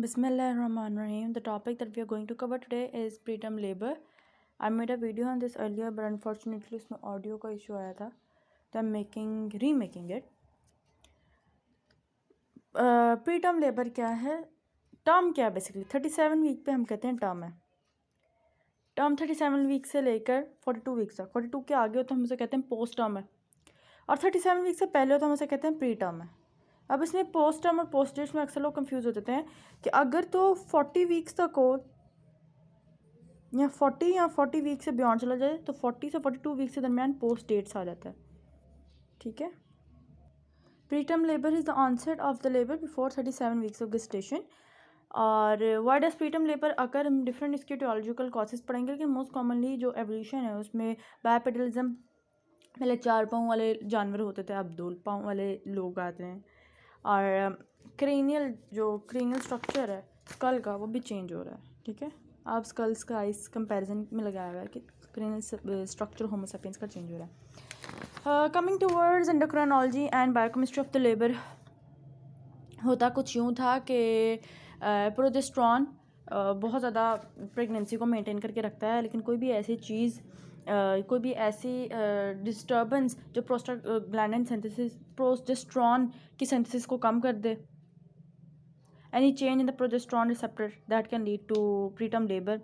Bismillahirrahmanirrahim. The topic that we are going to cover today is preterm labor. I made a video on this earlier, but unfortunately उसमें audio का issue आया था, so I'm remaking it. Preterm labor क्या है? Term क्या है basically? 37 week पे हम कहते हैं term है. Term 37 वीक से लेकर 42 वीक तक. 42 के आगे हो तो हम उसे कहते हैं पोस्ट टर्म है, और 37 वीक से पहले हो तो हम उसे कहते हैं प्री टर्म है. अब इसमें पोस्ट टर्म और पोस्ट डेट्स में अक्सर लोग कंफ्यूज हो जाते हैं कि अगर तो 40 वीक्स तक हो या 40 वीक से बियॉन्ड चला जाए तो 40 से 42 वीक के दरमियान पोस्ट डेट्स आ जाता है. ठीक है. Preterm labour is the onset of the labour before 37 weeks of gestation. और why does preterm labour अगर हम डिफरेंट इसके टियोलॉजिकल कॉजेज पढ़ेंगे, लेकिन मोस्ट कॉमनली जो एवोल्यूशन है उसमें बायपेडलिज्म, पहले 4 पाँव वाले जानवर होते थे, अब 2 पाँव वाले लोग आते हैं, और क्रेनियल स्ट्रक्चर है स्कल का वो भी चेंज हो रहा है. ठीक है. आप स्कल्स का इस कंपैरिजन में लगाया हुआ है कि क्रेनियल स्ट्रक्चर होमो सेपियंस का चेंज हो रहा है. Coming towards endocrinology and biochemistry of the labour, होता कुछ यूँ था कि प्रोजेस्टेरॉन बहुत ज़्यादा प्रेगनेंसी को मेंटेन करके रखता है, लेकिन कोई भी ऐसी चीज़ कोई भी ऐसी डिस्टर्बेंस जो प्रोस्टाग्लैंडिन सिंथेसिस प्रोजेस्टेरॉन की सिंथेसिस को कम कर दे, any change in the progesterone receptor that can lead to preterm labour.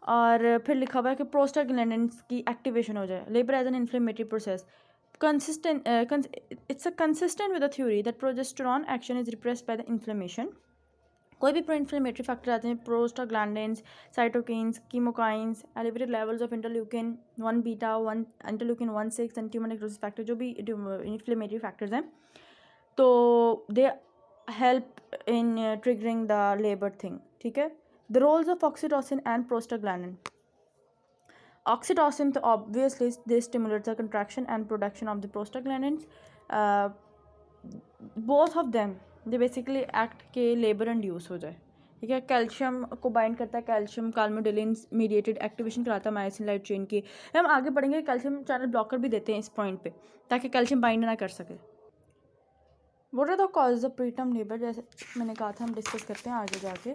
और फिर लिखा हुआ है कि प्रोस्टाग्लैंडिन की एक्टिवेशन हो जाए. Labour as an inflammatory process it's consistent with the theory that progesterone action is repressed by the inflammation. कोई भी प्रो इन्फ्लेमेटरी फैक्टर आते हैं, prostaglandins, cytokines, chemokines, elevated levels of interleukin 1 beta 1 interleukin 1/6 and tumour necrosis factor, जो भी inflammatory factors हैं, तो they help in triggering the labour thing. ठीक है. The roles of oxytocin and prostaglandin. Oxytocin, obviously, they stimulate the contraction and production of the prostaglandins. Both of them, they basically act के labour induce हो जाए. ठीक है. Calcium को bind करता है, कैल्शियम काल्मोडिलिन मीडिएटेड एक्टिवेशन कराता है मायोसिन लाइट चेन की. हम आगे बढ़ेंगे, कैल्शियम चैनल ब्लॉकर भी देते हैं इस पॉइंट पे ताकि कैल्शियम बाइंड ना कर सके. What are the causes of preterm labour, जैसे मैंने कहा था हम डिस्कस करते हैं आगे जाके.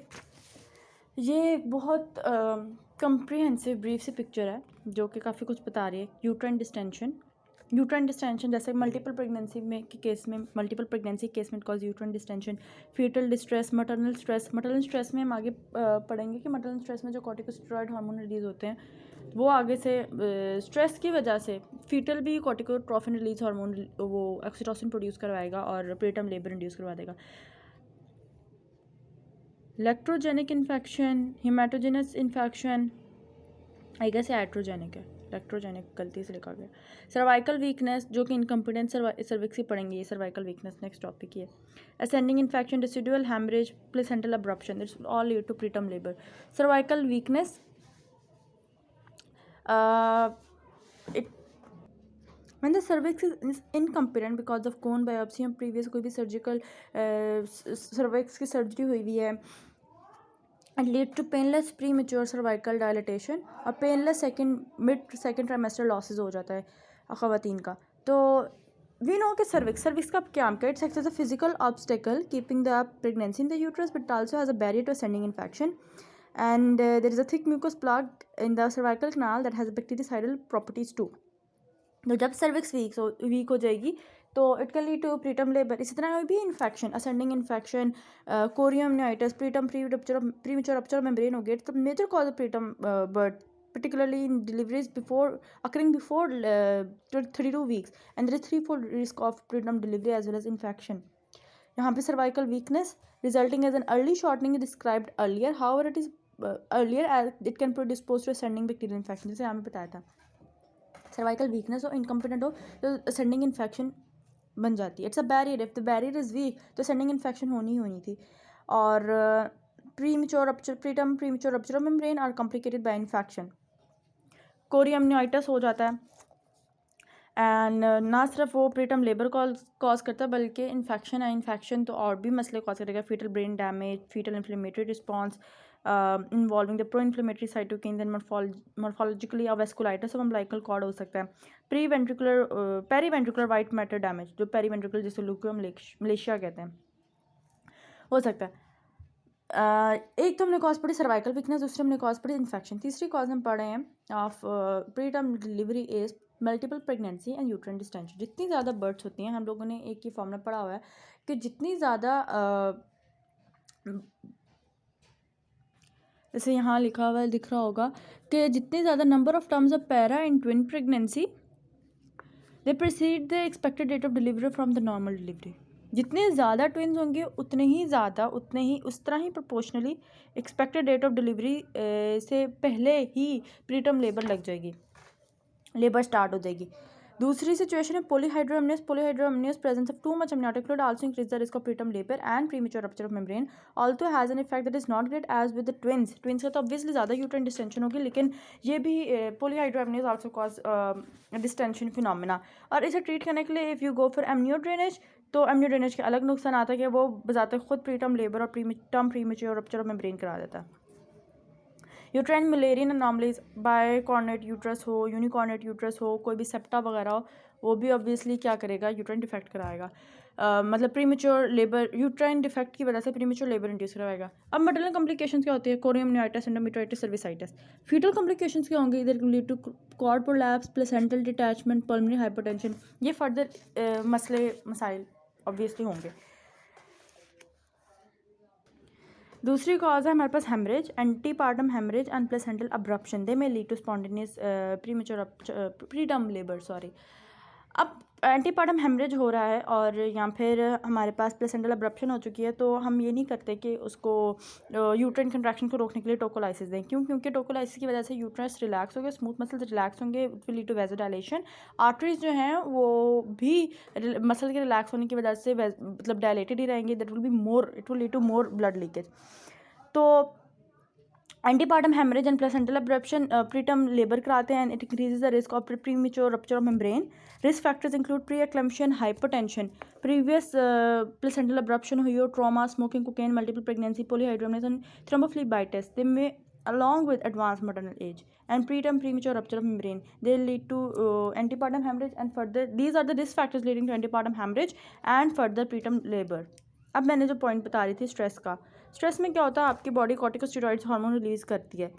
ये एक बहुत कंप्रीहेंसिव ब्रीफ सी पिक्चर है जो कि काफ़ी कुछ बता रही है. यूट्राइन डिस्टेंशन जैसे मल्टीपल प्रेगनेंसी में के केस में, मल्टीपल प्रेगनेंसी केस में cause uterine distension. Fetal distress, maternal stress में हम आगे पढ़ेंगे कि maternal स्ट्रेस में जो कॉर्टिकोस्टेरॉइड हार्मोन रिलीज़ होते हैं वो आगे से स्ट्रेस की वजह से फीटल भी कॉर्टिकोट्रोफिन रिलीज हार्मोन वो ऑक्सीटोसिन प्रोड्यूस करवाएगा और प्रीटर्म लेबर इंड्यूस करवा देगा. Electrogenic infection, haematogenous infection, I guess iatrogenic है, इलेक्ट्रोजेनिक गलती से लिखा गया. सर्वाइकल वीकनेस, जो कि इनकम्पिटेंट सर्विक्स ही पढ़ेंगे, ये सर्वाइकल वीकनेस नेक्स्ट टॉपिक ही है. Ascending infection, residual haemorrhage, placental abruption, this all lead to preterm labour. Cervical weakness, when the cervix is incompetent because of cone biopsy या previous कोई भी सर्जिकल cervix की surgery हुई हुई है, and lead to painless premature cervical dilatation और painless mid second trimester losses हो जाता है ख़वातीन का. तो we know कि cervix का क्या काम, it acts as a physical obstacle keeping the pregnancy in the uterus, but it also has a barrier to ascending infection, and there is a thick mucus plug in the cervical canal that has bactericidal properties too. तो जब cervix week हो जाएगी तो it can lead to preterm labour. इसी तरह भी infection, ascending infection, chorioamnionitis, premature rupture membrane हो गया. तो major cause of preterm birth particularly in deliveries occurring before 32 weeks, and there is 3-fold risk of preterm delivery as well as infection. यहाँ पे cervical weakness resulting as an early shortening is described earlier, however it is earlier as it can predispose to ascending bacterial infection, जैसे हमें बताया था. Cervical weakness हो, incompetent हो तो ascending infection बन जाती है. It's a barrier, if the barrier is weak तो असेंडिंग इन्फेक्शन होनी थी. और premature rupture of membrane are complicated by infection. Chorioamnionitis हो जाता है, एंड ना सिर्फ वो प्रीटर्म लेबर कॉज करता है बल्कि इन्फेक्शन तो और भी मसले कॉज करेगा. Fetal brain damage, fetal inflammatory response involving the pro inflammatory cytokines and morphologically vasculitis of umbilical cord हो सकता है. पेरीवेंट्रिकुलर वाइट मैटर डैमेज, जो पेरीवेंट्रिकुलर जिसे ल्यूकेमिया मलेशिया कहते हैं, हो सकता है. एक तो हमने कॉज पढ़ी सर्वाइकल वीकनेस, दूसरी हमने कॉज पढ़ी इन्फेक्शन, तीसरी कॉज हम पढ़े हैं of pre term delivery is multiple pregnancy and uterine distension. जितनी ज़्यादा बर्थ्स होती हैं, हम लोगों ने एक ही फॉर्मूला पढ़ा हुआ है कि जितनी ज़्यादा जैसे यहाँ लिखा हुआ है, दिख रहा होगा कि जितनी ज़्यादा number of terms of para in twin pregnancy they precede the expected date of delivery from the normal delivery. जितने ज़्यादा ट्विन्स होंगे उतने ही ज़्यादा, उतने ही उस तरह ही proportionally expected date of delivery से पहले ही प्रीटर्म लेबर लग जाएगी, लेबर स्टार्ट हो जाएगी। दूसरी सिचुएशन है polyhydramnios. Polyhydramnios presence of too much amniotic fluid also increase the risk of preterm labor and premature rupture of membrane. Also has an effect that is not great as with the twins. Twins का तो obviously ज़्यादा uterine distension होगी, लेकिन ये भी polyhydramnios also cause distension phenomena. और इसे treat करने के लिए if you go for amnio drainage, तो amnio drainage के अलग नुकसान आता है कि वो बजाते खुद प्रीटर्म लेबर और term premature rupture of membrane करा देता है। यूट्राइन मलेरियन अनॉमलीज, बाइकॉर्नेट यूट्रस हो, यूनिकॉर्नेट यूट्रस हो, कोई भी सेप्टा वगैरह हो, वो भी ऑब्वियसली क्या करेगा, यूट्राइन डिफेक्ट कराएगा। मतलब प्रीमेच्योर लेबर, यूट्राइन डिफेक्ट की वजह से प्रीमेच्योर लेबर इंड्यूस करवाएगा। अब मटरनल कॉम्प्लिकेशंस क्या होती है, chorioamnionitis, endometriosis, cervicitis. Fetal complications क्या होंगे, इधर lead to cord prolapse, placental detachment, pulmonary hypertension. ये फर्दर मसले मसाइल ऑब्वियसली होंगे। दूसरी कॉज है हमारे पास haemorrhage, antepartum haemorrhage and placental abruption. They may lead to spontaneous premature preterm labour, sorry. अब एंटीपार्टम हेमरेज हो रहा है और या फिर हमारे पास प्लेसेंटल अब्रप्शन हो चुकी है, तो हम ये नहीं करते कि उसको यूट्राइन कंट्रैक्शन को रोकने के लिए टोकोलाइसिस दें। क्यों? क्योंकि टोकोलाइसिस की वजह से यूट्रस रिलैक्स हो गया, स्मूथ मसल्स रिलैक्स होंगे, it will lead to vasodilation. Arteries जो हैं वो भी मसल के रिलैक्स होने की वजह से मतलब डायलेटेड ही रहेंगे, that will be more, it will lead to more blood leakage. तो antepartum haemorrhage and placental abruption preterm labour कराते हैं, it increases the risk of premature rupture of membrane. Risk factors include pre eclampsia, hypertension, previous placental abruption हुई हो, trauma, smoking, cocaine, multiple pregnancy, polyhydramnios and thrombophlebitis. They may along with advanced maternal age and preterm premature rupture of membrane, they lead to antepartum hemorrhage and further, these are the risk factors leading to antepartum hemorrhage and further preterm labor। अब मैंने जो point बता रही थी stress का, stress में क्या होता है, आपकी बॉडी कॉर्टिकोस्टेरॉइड्स हार्मोन रिलीज करती है।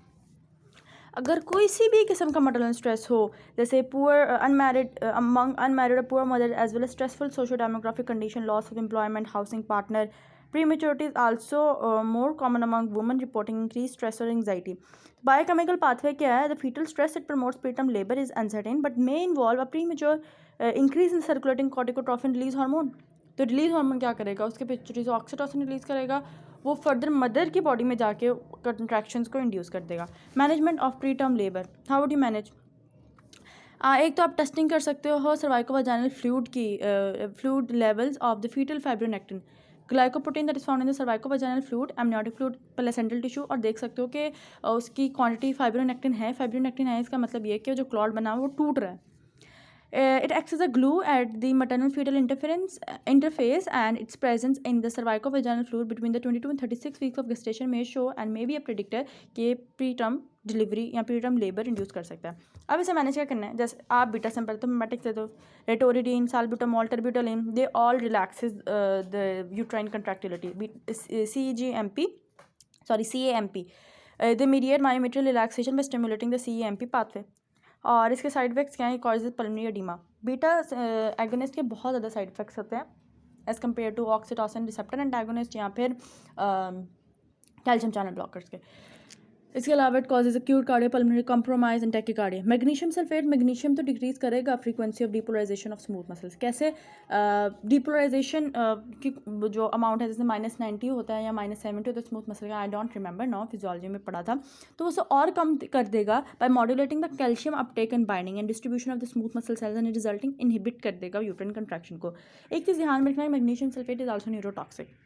अगर कोई सी भी किस्म का मैटरनल स्ट्रेस हो, जैसे पुअर अनमैरिड, अमंग अनमैरिड और poor mother as well as stressful socio demographic condition, loss of employment, housing partner, prematurity is also more common among women reporting increased stress or anxiety. Biochemical pathway क्या है? The fetal stress that promotes preterm labor is uncertain but may involve a premature increase in circulating corticotrophin release hormone. तो release hormone क्या करेगा, उसके पिछड़ी से oxytocin release करेगा, वो फर्दर मदर की बॉडी में जाके कंट्रैक्शंस को इंड्यूस कर देगा। Management of preterm labour, how would you manage? एक तो आप टेस्टिंग कर सकते हो सर्वाइकोवाजाइनल फ्लूइड की, fluid levels of the fetal fibronectin, glycoprotein that is found in the cervicovaginal fluid, amniotic fluid, placental tissue, और देख सकते हो कि उसकी क्वांटिटी फाइब्रोनेक्टिन है। फाइब्रोनेक्टिन है, इसका मतलब ये है कि जो क्लॉट बना हुआ वो टूट रहा है। It acts as a glue at the maternal-fetal interface, and its presence in the cervicovaginal fluid between the 22 and 36 weeks of gestation may show and may be a predictor कि preterm डिलीवरी या preterm labour induce कर सकता है। अब इसे manage क्या करना है, जैसे आप बीटा सिंपल तो मेमेटिक्स दे दो, ritodrine, salbutamol, terbutaline, they all relaxes the uterine contractility. CAMP, they mediate myometrial relaxation by stimulating the CAMP pathway। और इसके साइड इफेक्ट्स क्या हैं, causes pulmonary oedema. Beta agonist के बहुत ज़्यादा साइड इफेक्ट्स होते हैं as compare to oxytocin receptor antagonist या फिर कैल्शियम चैनल ब्लॉकर्स के। इसके अलावा it causes acute cardio pulmonary compromise and tachycardia. Magnesium sulphate, magnesium तो डिक्रीज करेगा frequency of depolarization of smooth muscles. कैसे? डिपोलराइजेशन की जो अमाउंट है, जैसे -90 होता है या -70 होता है स्मूथ मसल का, I don't remember now, physiology में पढ़ा था, तो उसे और कम कर देगा by modulating the calcium uptake and binding and distribution of the smooth muscle cells and resulting inhibit कर देगा यूट्राइन कंट्रैक्शन को। एक चीज़ ध्यान में रखना है, magnesium sulphate is also neurotoxic.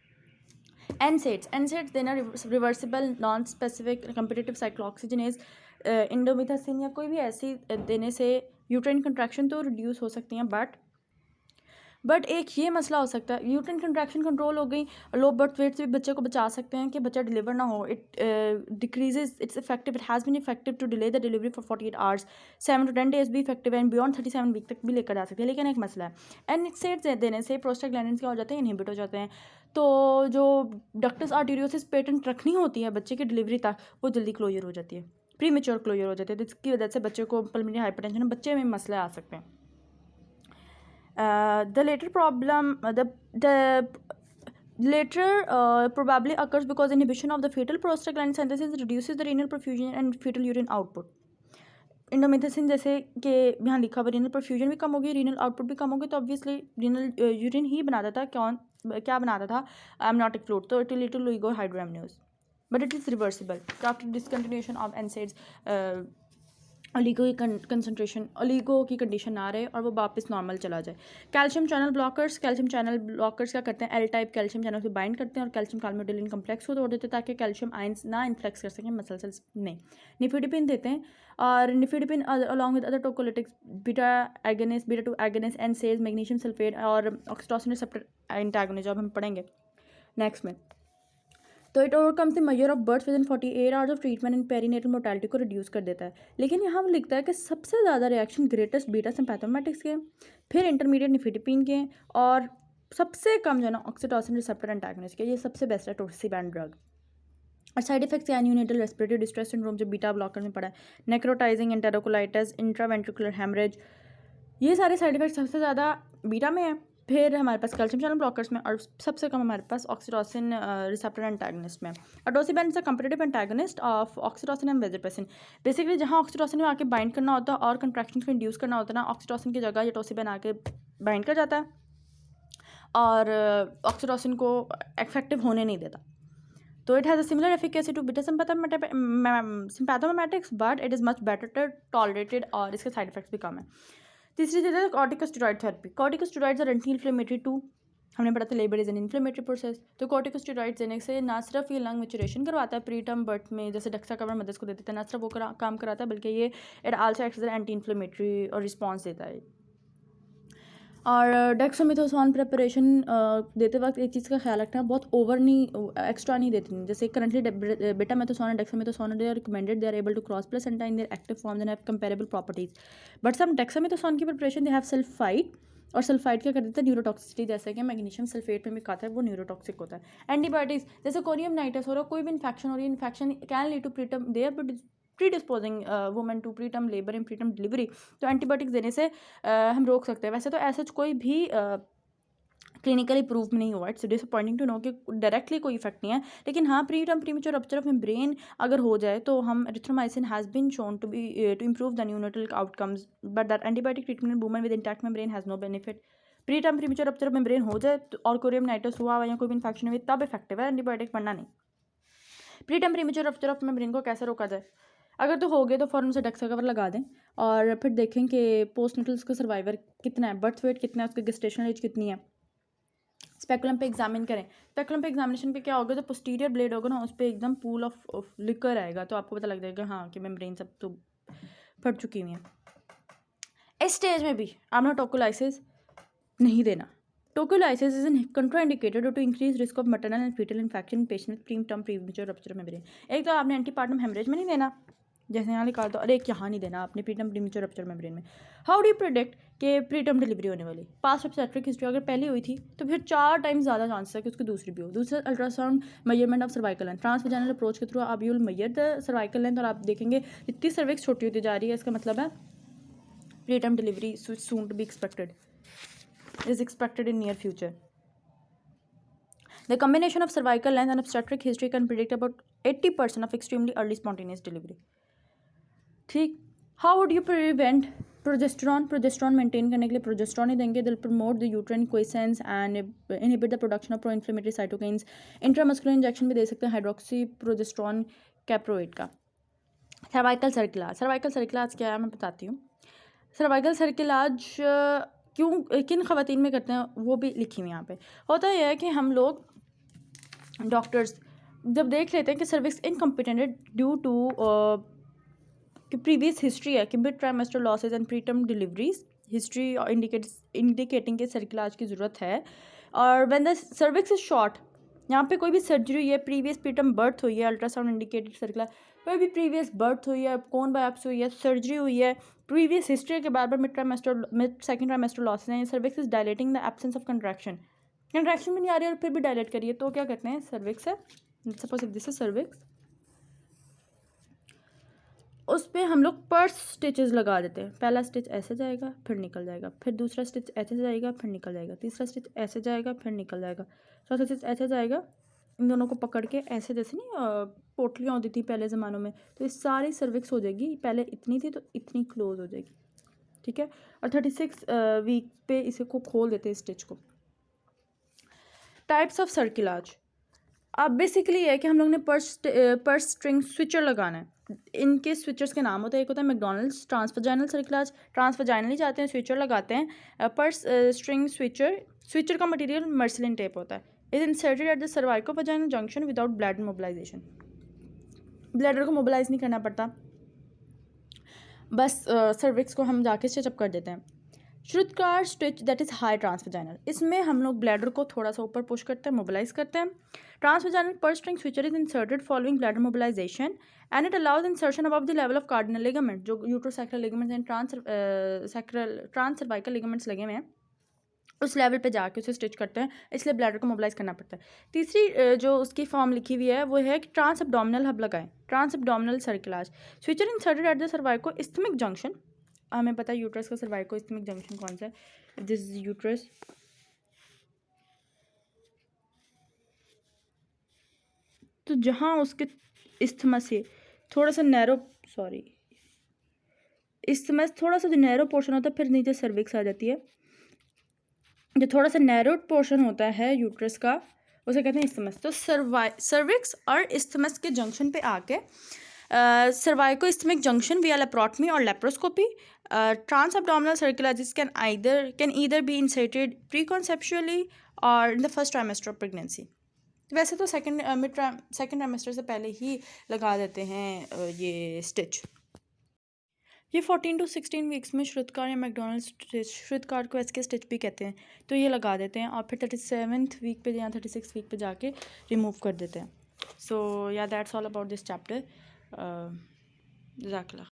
NSAIDs देना reversible non specific competitive cyclooxygenase, indomethacin या कोई भी ऐसी देने से यूट्राइन कंट्रैक्शन तो रिड्यूस हो सकती हैं, बट बट एक ये मसला हो सकता है, यूट्राइन कंट्रैक्शन कंट्रोल हो गई, लो बर्थ वेट से भी बच्चे को बचा सकते हैं कि बच्चा डिलीवर ना हो। It decreases its effective, it has been effective to delay the delivery for 48 hours, 7 to 10 days भी इफेक्टिव है, एंड बियॉन्ड 37 वीक तक भी लेकर जा सकते हैं। लेकिन एक मसला है, एनएक्सेट्स देने से प्रोस्टाग्लैंडिन्स क्या हो जाते हैं, इनहिबिट हो जाते हैं। तो जो डक्टस आर्टेरियोसिस पेटेंट रखनी होती है बच्चे की डिलीवरी तक, वो जल्दी क्लोजर हो जाती है, प्री मेच्योर क्लोजर हो जाती है, तो इसकी वजह से बच्चे को पल्मोनरी हाइपरटेंशन, बच्चे में मसले आ सकते हैं। The later problem, the later probably occurs because inhibition of the fetal prostaglandin synthesis reduces the renal perfusion and fetal urine output. Indomethacin जैसे कि यहाँ लिखा हुआ, रीनल परफ्यूजन भी कम होगी, रीनल आउटपुट भी कम होगी, तो ऑब्वियसली रीनल यूरिन ही बनाता था, क्या बनाता था, amniotic fluid, तो it will lead to oligohydramnios, but it is reversible after discontinuation of NSAIDs, oligo की कंसनट्रेशन, ओलिगो की कंडीशन ना रहे और वो वापस नॉर्मल चला जाए। कैल्शियम चैनल ब्लॉकर्स क्या करते हैं, एल टाइप कैल्शियम चैनल से बाइंड करते हैं और कैल्शियम कार्बोनिल कम्प्लेक्स को तोड़ देते हैं ताकि कैल्शियम आयंस ना इन्फ्लेक्स कर सकें मसल सेल्स में। निफिडिपिन देते हैं, और nifedipine along with other tocolytics, beta agonist, beta 2 agonist, NSAIDs, magnesium sulphate और ऑक्सीटोसिन रिसेप्टर एंटागोनिस्ट, जब हम पढ़ेंगे नेक्स्ट में। तो it overcomes the major of birth within 48 hours of treatment in perinatal mortality को रिड्यूस कर देता है। लेकिन यहाँ लिखता है कि सबसे ज़्यादा रिएक्शन ग्रेटेस्ट बीटा सिम्पैथोमेटिक्स के, फिर इंटरमीडिएट निफिडिपिन के, और सबसे कम जो है ना ऑक्सीटोसिन रिसेप्टर एंटागोनिस्ट के। ये सबसे बेस्ट है टोसिबैन ड्रग। और साइड इफेक्ट्स या न्यूनेटल रेस्पिरेटरी डिस्ट्रेस सिंड्रोम जो बीटा ब्लॉकर में पड़ा है, नेक्रोटाइजिंग एंटेरोकोलाइटिस, इंट्रावेंट्रिकुलर हेमरेज, ये सारे साइड इफेक्ट्स सबसे ज़्यादा बीटा में है। फिर हमारे पास कैल्शियम चैनल ब्लॉकर्स में, और सबसे कम हमारे पास ऑक्सीटोसिन रिसेप्टर एंटागोनिस्ट में। Atosiban is a comparative antagonist of oxytocin and vasopressin. Basically जहाँ ऑक्सीटोसिन में आके बाइंड करना होता है और कंट्रैक्शन को इंड्यूस करना होता है ना, ऑक्सीटोसिन की जगह ये टोसिबैन आके बाइंड कर जाता है और ऑक्सीटोसिन को इफेक्टिव होने नहीं देता। तो it has a similar efficacy to beta sympathomimetics, but it is much better tolerated और इसके साइड इफेक्ट्स भी कम है। तीसरी चीज़ है corticosteroid therapy. Corticosteroids are anti inflammatory too, हमने पढ़ा था labour is an inflammatory process. तो कॉर्टिकोस्टेरॉइड्स देने से ना सिर्फ ये लंग मैच्योरेशन करवाता है प्री टर्म बर्थ में, जैसे डेक्साकवर मदर्स को देते थे, ना सिर्फ वो काम कराता है, बल्कि ये it also acts as anti inflammatory और रिस्पॉन्स देता है। और डेक्सामेथासोन प्रिपरेशन देते वक्त एक चीज़ का ख्याल रखना, बहुत ओवर नहीं, एक्स्ट्रा नहीं देती। जैसे currently betamethasone and dexamethasone they are recommended, they are able to cross placenta in their active forms and have comparable properties, but some dexamethasone की प्रिपरेशन दे हैव सल्फाइड, और सल्फाइड क्या कर देता है, न्यूरोटॉक्सिसिटी, जैसे कि मैग्नीशियम सल्फेट में भी खाता है, वो न्यूरोटॉक्सिक होता है। एंटीबायोटिक्स जैसे कोरियम नाइटिस हो रहा है, कोई भी इन्फेक्शन हो रही है, infection can lead to preterm they're predisposing women to preterm labour and preterm delivery, तो एंटीबायोटिक्स देने से हम रोक सकते हैं। वैसे तो ऐसा कोई भी क्लिनिकली प्रूव नहीं हुआ, इट्स डिसअपॉइंटिंग टू नो कि डायरेक्टली कोई इफेक्ट नहीं है। लेकिन हाँ, प्रीमेच्योर रप्चर ऑफ मेम्ब्रेन अगर हो जाए तो हम erythromycin has been shown to improve the neonatal outcomes, but that antibiotic treatment in women with intact membrane has no benefit. Premature rupture of membrane हो जाए और कोरियम नाइटिस हुआ या कोई भी इन्फेक्शन हुई तब इफेक्टिव है एंटीबायोटिक, वरना नहीं। प्रीमेच्योर रप्चर ऑफ मेम्ब्रेन को कैसे रोका जाए, अगर तो हो गए तो फ़ौरन उसे डेक्साकवर लगा दें और फिर देखें कि पोस्टनेटल उसका सर्वाइवर कितना है, बर्थ वेट कितना है, उसकी गेस्टेशनल एज कितनी है। स्पेकुलम पे एग्जामिन करें। स्पेकुलम पे एग्जामिनेशन पे क्या होगा, जो पोस्टीरियर ब्लेड होगा ना, उस पर एकदम पूल ऑफ लिकर आएगा, तो आपको पता लग जाएगा हाँ कि मेम्ब्रेन सब तो फट चुकी हुई हैं। इस स्टेज में भी आपने टोकोलाइसिस नहीं देना। Tocolysis is an contraindicated to increase risk of maternal and fetal infection in patient with preterm premature rupture of membrane। एक तो आपने एंटीपार्टम हेमरेज में नहीं देना, जैसे यहाँ लिखा तो अरे यहाँ नहीं देना आपने प्रीटर्म प्रीमेच्योर रप्चर मेम्ब्रेन में। हाउ डू यू प्रेडिक्ट कि प्रीटर्म डिलीवरी होने वाली, पास्ट ऑब्स्टेट्रिक हिस्ट्री अगर पहले हुई थी तो फिर 4 टाइम ज़्यादा चांस है कि उसकी दूसरी भी हो। दूसरा ultrasound measurement of cervical length, transvaginal approach के थ्रू आप you'll measure the cervical length और आप देखेंगे जितनी सर्विक्स छोटी होती जा रही है, इसका मतलब है preterm delivery soon to be expected, is expected in near future. The combination of cervical length and obstetric history can predict about 80% of extremely early spontaneous delivery. ठीक, how would you prevent progesterone maintain करने के लिए progesterone ही देंगे, दिल promote the uterine quiescence and inhibit the production of pro inflammatory cytokines. Intramuscular injection भी दे सकते हैं hydroxy progesterone कैप्रोएट का। सर्वाइकल सर्किलाज क्या है मैं बताती हूँ। सर्वाइकल सर्किलाज क्यों किन ख़वातीन में करते हैं वो भी लिखी हुई यहाँ पे। होता यह है कि हम लोग डॉक्टर्स जब देख लेते हैं कि सर्विक्स इनकम्पिटेंट ड्यू टू कि प्रीवियस हिस्ट्री है कि mid trimester losses and preterm deliveries history indicating के सर्किलाज की ज़रूरत है। और when the cervix is short, यहाँ पे कोई भी सर्जरी हुई है, प्रीवियस प्रीटर्म बर्थ हुई है, अल्ट्रासाउंड इंडिकेटेड सर्कुलर, कोई भी प्रीवियस बर्थ हुई है, कौन बायोप्सी हुई है, सर्जरी हुई है, प्रीवियस हिस्ट्री के बार मिड सेकंड ट्राइमेस्टर लॉसेस हैं, cervix is dilating the absence of contraction भी नहीं आ रही है और फिर भी डायलेट करिए, तो क्या कहते हैं, सर्विक्स है। सपोज दिस इज सर्विक्स, उस पर हम लोग पर्स स्टिचेस लगा देते हैं। पहला स्टिच ऐसे जाएगा फिर निकल जाएगा, फिर दूसरा स्टिच ऐसे जाएगा फिर निकल जाएगा, तीसरा स्टिच ऐसे जाएगा फिर निकल जाएगा, चौथा स्टिच ऐसे जाएगा। इन दोनों को पकड़ के ऐसे, जैसे नहीं पोटलियाँ होती थी पहले ज़मानों में, तो ये सारी सर्विक्स हो जाएगी। पहले इतनी थी तो इतनी क्लोज हो जाएगी, ठीक है। और 36 वीक पे इसे को खोल देते हैं स्टिच को। टाइप्स ऑफ सर्किलाज, अब बेसिकली है कि हम लोग ने पर्स स्ट्रिंग स्विचर लगाना है। इनके स्विचर्स के नाम होते हैं, एक होता है मैकडोनल्ड्स ट्रांसवजाइनल सर्किलाज, ट्रांसवजाइनली जाते हैं, स्विचर लगाते हैं। पर्स स्ट्रिंग स्विचर का मटेरियल मर्सलिन टेप होता है। Is inserted at the cervicovaginal junction without bladder mobilisation. Bladder को मोबिलाइज नहीं करना पड़ता, बस सर्विक्स को हम जाके स्टिचअप कर देते हैं। Shirodkar stitch that is high transvaginal, इसमें हम लोग ब्लैडर को थोड़ा सा ऊपर पुश करते हैं, मोबिलाइज करते हैं। Transvaginal purse string suture is inserted following bladder mobilization and it allows insertion above the level of cardinal ligament, जो uterosacral ligaments and transcervical ligaments लगे हुए हैं, उस लेवल पे जाके उसे स्टिच करते हैं, इसलिए ब्लैडर को मोबिलाइज करना पड़ता है। तीसरी जो उसकी फॉर्म लिखी हुई है वो है कि ट्रांस एब्डोमिनल हब लगाएं, transabdominal cerclage. Suture inserted at the cervicoisthmic junction, हमें पता है यूट्रस का सर्वाइको इस्थमिक जंक्शन कौन सा है, दिस इज यूट्रस। तो जहाँ उसके इस्थमस से थोड़ा सा नैरो, इस्थमस थोड़ा सा जो नैरो पोर्शन होता है, फिर नीचे सर्विक्स आ जाती है। जो थोड़ा सा नैरो पोर्शन होता है यूट्रस का, उसे कहते हैं इस्थमस। तो सर्विक्स और इस्थमस के जंक्शन पे आके cervicoisthmic junction via laparotomy और laparoscopy, transabdominal cerclages can either be inserted preconceptually और in the first trimester of pregnancy. वैसे तो सेकंड ट्राइमेस्टर से पहले ही लगा देते हैं ये स्टिच। ये 14 to 16 वीक्स में श्रुतकार या मैकडोनल्ड स्टिच, श्रुतकार को एसके स्टिच भी कहते हैं, तो ये लगा देते हैं और फिर 37th वीक पे या 36 वीक पे जाके रिमूव कर देते हैं। So yeah that's all about this chapter. जज़ाकल्लाह।